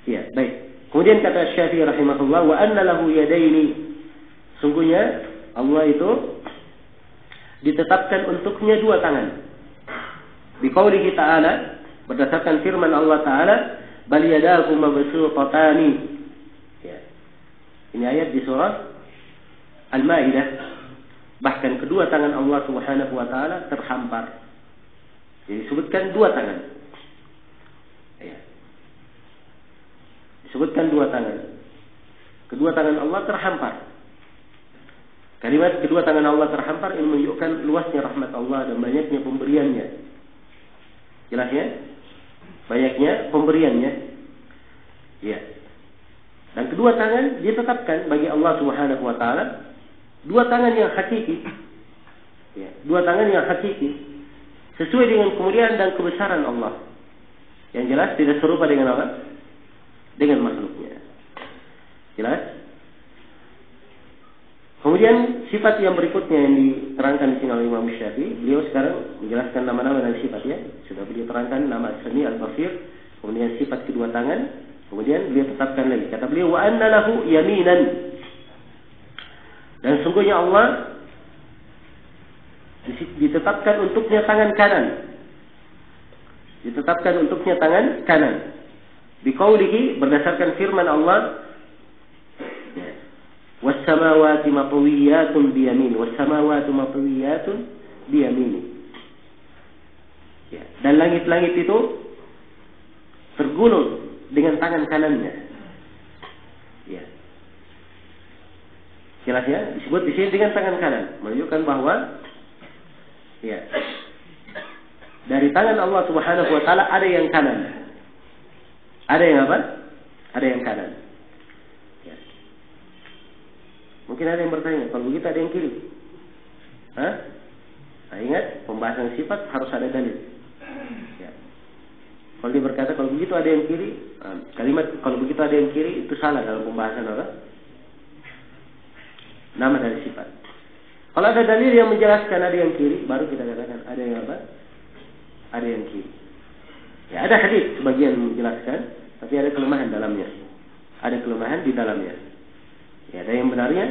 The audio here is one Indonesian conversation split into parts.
Ya, baik. Kemudian kata Syafi'i rahimahullah, wa anna lahu yadaini. Sungguhnya Allah itu ditetapkan untuknya dua tangan. Biqaulihi ta'ala, berdasarkan firman Allah Ta'ala, bal yadahu mabsutatani. Ya. Ini ayat di surah Al-Maidah. Bahkan kedua tangan Allah Subhanahu wa taala terhampar. Jadi disebutkan dua tangan. Ya. Disebutkan dua tangan. Kedua tangan Allah terhampar. Kalimat kedua tangan Allah terhampar ini menunjukkan luasnya rahmat Allah dan banyaknya pemberiannya. Jelas ya? Banyaknya pemberiannya. Ya. Dan kedua tangan ditetapkan bagi Allah Subhanahu wa taala dua tangan yang hakiki. Ya, dua tangan yang hakiki sesuai dengan kemuliaan dan kebesaran Allah. Yang jelas tidak serupa dengan apa? Dengan makhluknya. Jelas? Kemudian sifat yang berikutnya yang diterangkan di sini oleh Imam Syafi'i, beliau sekarang menjelaskan nama-nama dan sifatnya. Sudah beliau terangkan nama As-Sami' Al-Basir, kemudian sifat kedua tangan, kemudian beliau tetapkan lagi. Kata beliau, wa anna lahu yaminan. Dan sungguhnya Allah ditetapkan untuknya tangan kanan. Ditetapkan untuknya tangan kanan. Biqaulihi, berdasarkan firman Allah, was-samawati matwiyatun biyamin, was-samawati matwiyatun biyamin. Ya, dan langit-langit itu tergulung dengan tangan kanannya. Ya. Jelas ya, disebut di sini dengan tangan kanan, menunjukkan bahwa ya, dari tangan Allah Subhanahu wa taala ada yang kanan. Ada yang apa? Ada yang kanan. Ya. Mungkin ada yang bertanya, kalau begitu ada yang kiri. Hah? Nah, ingat, pembahasan sifat harus ada dalil. Ya. Kalau dia berkata kalau begitu ada yang kiri, kalimat kalau begitu ada yang kiri itu salah dalam pembahasan apa? Nama dari sifat. Kalau ada dalil yang menjelaskan ada yang kiri, baru kita katakan ada yang apa? Ada yang kiri. Ya, ada hadis sebagian menjelaskan, tapi ada kelemahan dalamnya. Ada kelemahan di dalamnya. Ya, ada yang benarnya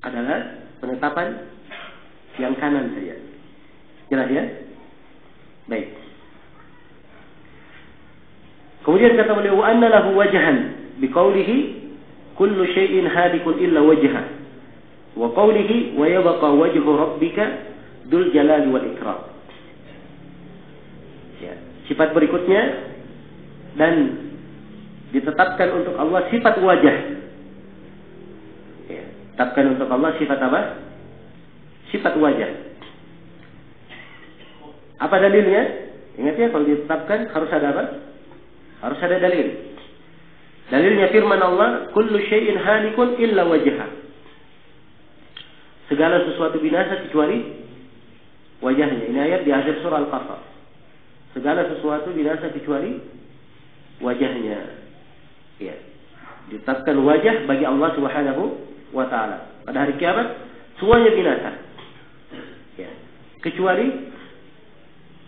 adalah penetapan yang kanan saja. Jelas ya? Baik. Kemudian kata beliau, wa anna lahu wajhan biqaulihi kullu syai'in halikun illa wajhah. Wa qaulihi wa yabqa wajhu rabbika dzul jalali wal ikram. Ya, sifat berikutnya dan ditetapkan untuk Allah sifat wajah. Ya, tetapkan untuk Allah sifat apa? Sifat wajah. Apa dalilnya? Ingat ya, kalau ditetapkan harus ada apa? Harus ada dalil. Dalilnya firman Allah, kullu syai'in halikun illa wajhah. Segala sesuatu binasa kecuali wajahnya. Ini ayat di akhir surah Al-Qasas. Segala sesuatu binasa kecuali wajahnya. Ya. Ditetapkan wajah bagi Allah Subhanahu wa taala. Pada hari kiamat semuanya binasa. Ya. Kecuali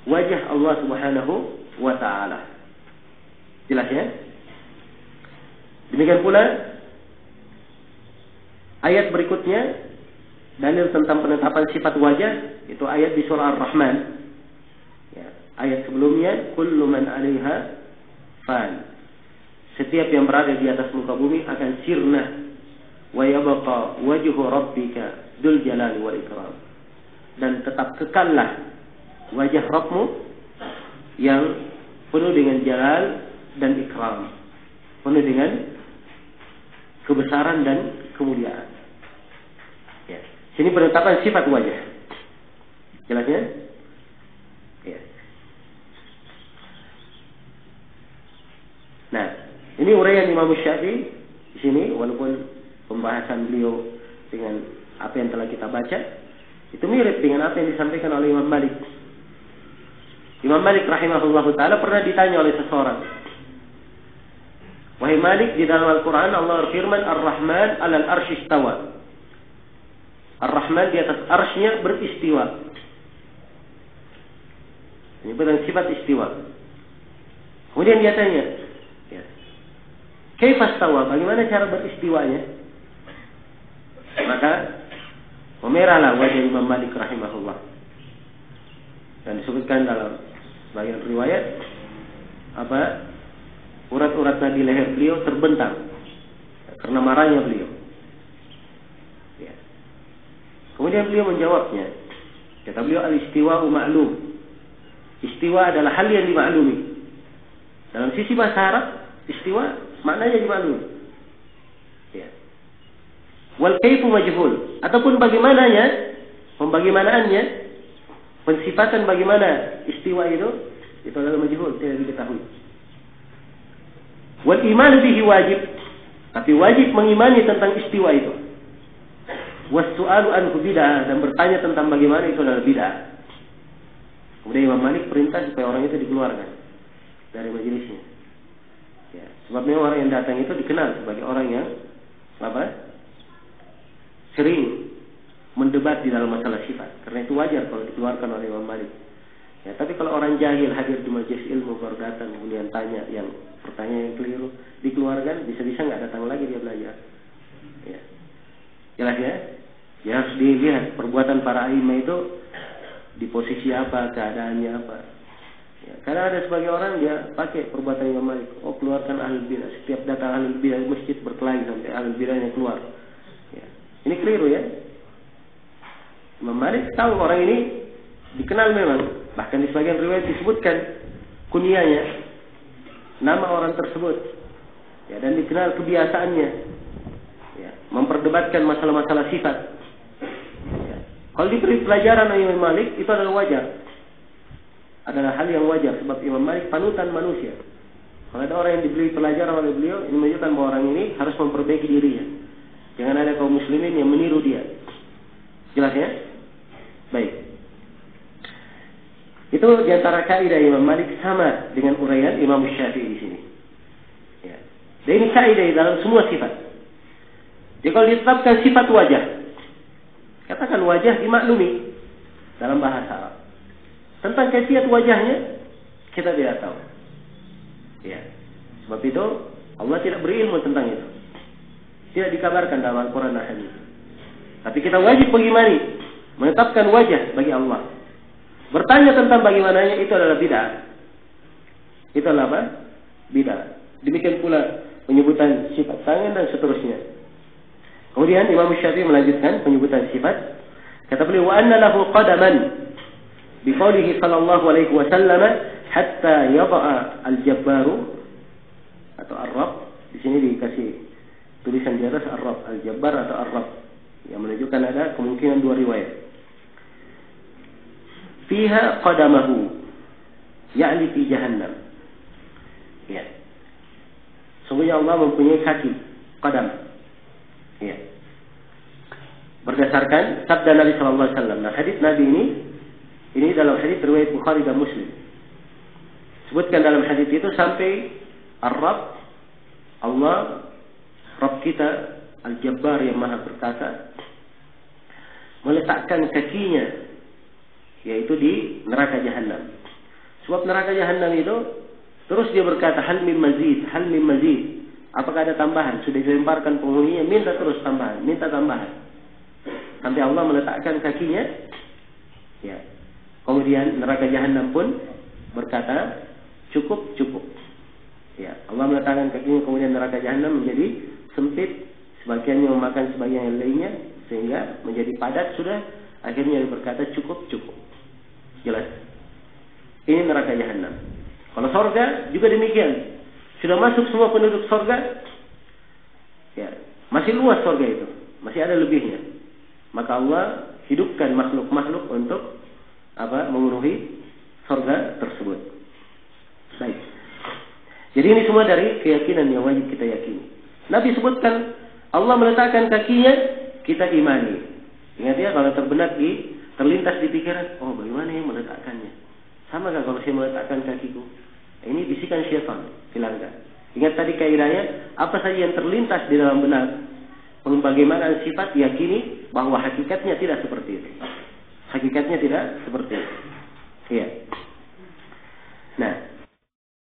wajah Allah Subhanahu wa taala. Jelas ya? Demikian pula ayat berikutnya dalil tentang penetapan sifat wajah itu ayat di surah Ar-Rahman. Ya, ayat sebelumnya kullu man 'alaiha fan. Setiap yang berada di atas muka bumi akan sirna wa yabqa wajhu rabbika dzul jalali wal ikram. Dan tetap kekallah wajah Rabbmu yang penuh dengan jalal dan ikram, penuh dengan kebesaran dan kemuliaan. Ya. Sini penetapan sifat wajah. Jelasnya? Ya. Nah, ini uraian Imam Syafi'i di sini, walaupun pembahasan beliau dengan apa yang telah kita baca itu mirip dengan apa yang disampaikan oleh Imam Malik. Imam Malik rahimahullahu taala pernah ditanya oleh seseorang, wahai Malik, di dalam Al-Quran Allah berfirman Ar-Rahman 'alal arsy istawa. Ar-Rahman di atas arsy-Nya beristiwa. Ini bukan sifat istiwa. Kemudian dia tanya, ya, Kaifa stawa? Bagaimana cara beristiwanya? Maka memerahlah wajah Imam Malik rahimahullah. Dan disebutkan dalam sebagian riwayat urat-urat nadi leher beliau terbentang karena marahnya beliau. Ya. Kemudian beliau menjawabnya. Kata beliau, al-istiwa'u ma'lum. Istiwa adalah hal yang dimaklumi. Dalam sisi bahasa Arab, istiwa maknanya dimaklumi. Ya. Wal kaifu majhul. Ataupun bagaimananya, pembagimaanaannya, pensifatan bagaimana istiwa itu adalah majhul, tidak diketahui. Wal iman bihi wajib. Tapi wajib mengimani tentang istiwa itu. Was su'alu anhu bid'ah, dan bertanya tentang bagaimana itu adalah bid'ah. Kemudian Imam Malik perintah supaya orang itu dikeluarkan dari majelisnya. Ya, sebabnya orang yang datang itu dikenal sebagai orang yang sering mendebat di dalam masalah sifat. Karena itu wajar kalau dikeluarkan oleh Imam Malik. Ya, tapi kalau orang jahil hadir di majelis ilmu baru datang kemudian tanya yang pertanyaan yang keliru, dikeluarkan, bisa-bisa nggak datang lagi dia belajar. Ya. Jelas ya? Ya harus dilihat perbuatan para imam itu di posisi apa, keadaannya apa. Ya, karena ada sebagai orang dia pakai perbuatan Imam Malik. Oh, keluarkan ahlul bidah. Setiap datang ahlul bidah masjid berkelahi sampai ahlul bidahnya keluar. Ya. Ini keliru ya. Imam Malik tahu orang ini dikenal memang. Bahkan di sebagian riwayat disebutkan kunyahnya, nama orang tersebut. Ya, dan dikenal kebiasaannya. Ya, memperdebatkan masalah-masalah sifat. Ya. Kalau diberi pelajaran oleh Imam Malik itu adalah wajar. Adalah hal yang wajar sebab Imam Malik panutan manusia. Kalau ada orang yang diberi pelajaran oleh beliau, ini menunjukkan bahwa orang ini harus memperbaiki dirinya. Jangan ada kaum muslimin yang meniru dia. Jelas ya? Baik. Itu diantara kaidah Imam Malik sama dengan uraian Imam Syafi'i di sini. Ya. Dan ini kaidah dalam semua sifat. Jadi kalau ditetapkan sifat wajah, katakan wajah dimaklumi dalam bahasa Arab. Tentang kaifiat wajahnya kita tidak tahu. Ya. Sebab itu Allah tidak berilmu tentang itu. Tidak dikabarkan dalam Al-Quran dan Hadis. Tapi kita wajib mengimani, menetapkan wajah bagi Allah. Bertanya tentang bagaimananya itu adalah bid'ah. Itu adalah apa? Bid'ah. Demikian pula penyebutan sifat tangan dan seterusnya. Kemudian Imam Syafi'i melanjutkan penyebutan sifat. Kata beliau, wa anna lahu qadaman biqaulihi sallallahu alaihi wasallam hatta yada'a al-jabbaru atau ar-rabb. Di sini dikasih tulisan di atas ar-rabb, al-jabbar atau ar-rabb, yang menunjukkan ada kemungkinan dua riwayat. Fiha qadamahu, ya'ni fi jahannam. Ya. Sungguhnya Allah mempunyai kaki, qadam. Ya. Berdasarkan sabda Nabi sallallahu alaihi wasallam. Nah, hadis Nabi ini dalam hadis riwayat Bukhari dan Muslim. Sebutkan dalam hadis itu sampai ar-rabb, Allah Rabb kita Al-Jabbar yang Maha Perkasa meletakkan kakinya yaitu di neraka Jahannam. Sebab neraka Jahannam itu terus dia berkata hal min mazid, hal min mazid. Apakah ada tambahan? Sudah dilemparkan penghuninya, minta terus tambahan, minta tambahan. Sampai Allah meletakkan kakinya. Ya. Kemudian neraka Jahannam pun berkata cukup, cukup. Ya, Allah meletakkan kakinya, kemudian neraka Jahannam menjadi sempit, sebagiannya memakan sebagian yang lainnya sehingga menjadi padat sudah. Akhirnya dia berkata cukup, cukup. Jelas. Ini neraka Jahannam. Kalau surga juga demikian. Sudah masuk semua penduduk surga, ya, masih luas surga itu, masih ada lebihnya. Maka Allah hidupkan makhluk-makhluk untuk memenuhi surga tersebut. Baik. Jadi ini semua dari keyakinan yang wajib kita yakini. Nabi sebutkan Allah meletakkan kakinya, kita imani. Ingat ya, kalau terlintas di pikiran, oh bagaimana yang meletakkannya? Sama kan kalau saya meletakkan kakiku? Ini bisikan syaitan, hilangkan. Ingat tadi kaidahnya, apa saja yang terlintas di dalam benak, bagaimana sifat, yakini bahwa hakikatnya tidak seperti itu. Hakikatnya tidak seperti itu. Iya. Nah,